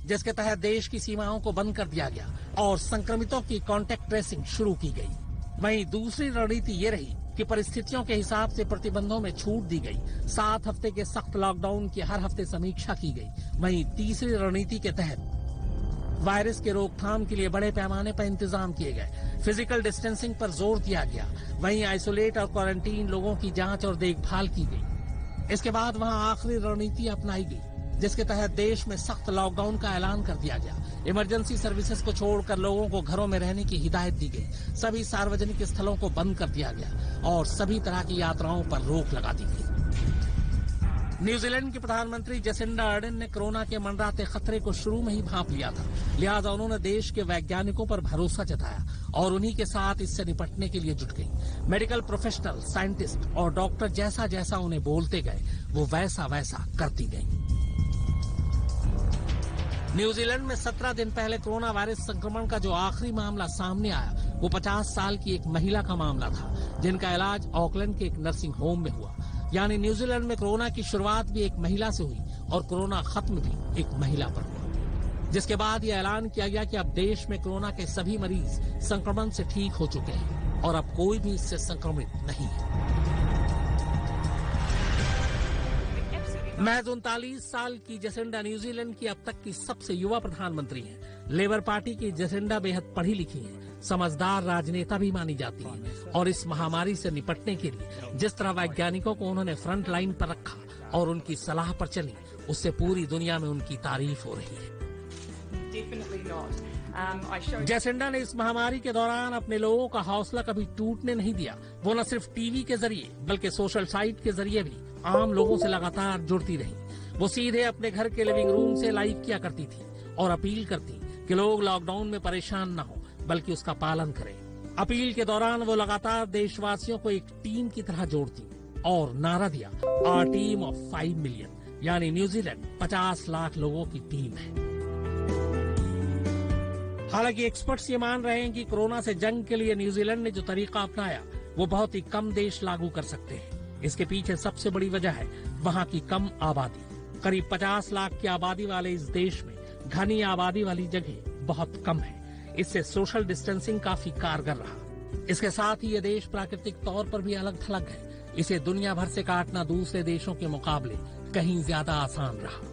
जिसके तहत देश की सीमाओं को बंद कर दिया गया और संक्रमितों की कॉन्टैक्ट ट्रेसिंग शुरू की गई। वहीं दूसरी रणनीति ये रही कि परिस्थितियों के हिसाब से प्रतिबंधों में छूट दी गई। 7 हफ्ते के सख्त लॉकडाउन की हर हफ्ते समीक्षा की गई। वहीं तीसरी रणनीति के तहत वायरस के रोकथाम के लिए बड़े पैमाने पर इंतजाम किए गए। फिजिकल डिस्टेंसिंग पर जोर दिया गया। वहीं आइसोलेट और क्वारंटीन लोगों की जांच और देखभाल की गई। इसके बाद वहां आखिरी रणनीति अपनाई गई, जिसके तहत देश में सख्त लॉकडाउन का ऐलान कर दिया गया। इमरजेंसी सर्विसेज को छोड़कर लोगों को घरों में रहने की हिदायत दी गई। सभी सार्वजनिक स्थलों को बंद कर दिया गया और सभी तरह की यात्राओं पर रोक लगा दी गई। न्यूजीलैंड की प्रधानमंत्री जेसिंडा अर्डन ने कोरोना के मंडराते खतरे को शुरू में ही भांप लिया था। लिहाजा उन्होंने देश के वैज्ञानिकों पर भरोसा जताया और उन्हीं के साथ इससे निपटने के लिए जुट गई। मेडिकल प्रोफेशनल, साइंटिस्ट और डॉक्टर जैसा जैसा उन्हें बोलते गए, वो वैसा वैसा करती गई। न्यूजीलैंड में 17 दिन पहले कोरोना वायरस संक्रमण का जो आखिरी मामला सामने आया, वो 50 साल की एक महिला का मामला था, जिनका इलाज ऑकलैंड के एक नर्सिंग होम में हुआ। यानी न्यूजीलैंड में कोरोना की शुरुआत भी एक महिला से हुई और कोरोना खत्म भी एक महिला पर हुआ, जिसके बाद यह ऐलान किया गया कि अब देश में कोरोना के सभी मरीज संक्रमण से ठीक हो चुके हैं और अब कोई भी इससे संक्रमित नहीं है। महज 39 साल की जेसिंडा न्यूजीलैंड की अब तक की सबसे युवा प्रधानमंत्री हैं। लेबर पार्टी की जेसिंडा बेहद पढ़ी लिखी हैं, समझदार राजनेता भी मानी जाती हैं और इस महामारी से निपटने के लिए जिस तरह वैज्ञानिकों को उन्होंने फ्रंट लाइन पर रखा और उनकी सलाह पर चली, उससे पूरी दुनिया में उनकी तारीफ हो रही है। जेसिंडा ने इस महामारी के दौरान अपने लोगों का हौसला कभी टूटने नहीं दिया। वो न सिर्फ टीवी के जरिए बल्कि सोशल साइट के जरिए भी आम लोगों से लगातार जुड़ती रही। वो सीधे अपने घर के लिविंग रूम से लाइव किया करती थी और अपील करती कि लोग लॉकडाउन में परेशान न हो बल्कि उसका पालन करें। अपील के दौरान वो लगातार देशवासियों को एक टीम की तरह जोड़ती और नारा दिया, आवर टीम ऑफ 5 मिलियन, यानी न्यूजीलैंड 50 लाख लोगों की टीम है। हालांकि एक्सपर्ट्स ये मान रहे हैं कि कोरोना से जंग के लिए न्यूजीलैंड ने जो तरीका अपनाया वो बहुत ही कम देश लागू कर सकते हैं। इसके पीछे सबसे बड़ी वजह है वहां की कम आबादी। करीब 50 लाख की आबादी वाले इस देश में घनी आबादी वाली जगह बहुत कम है। इससे सोशल डिस्टेंसिंग काफी कारगर रहा। इसके साथ ही ये देश प्राकृतिक तौर पर भी अलग थलग है। इसे दुनिया भर से काटना दूसरे देशों के मुकाबले कहीं ज्यादा आसान रहा।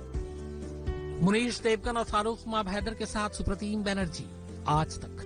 मुनीश देवगन और फारूक माब हैदर के साथ सुप्रतीम बनर्जी, आज तक।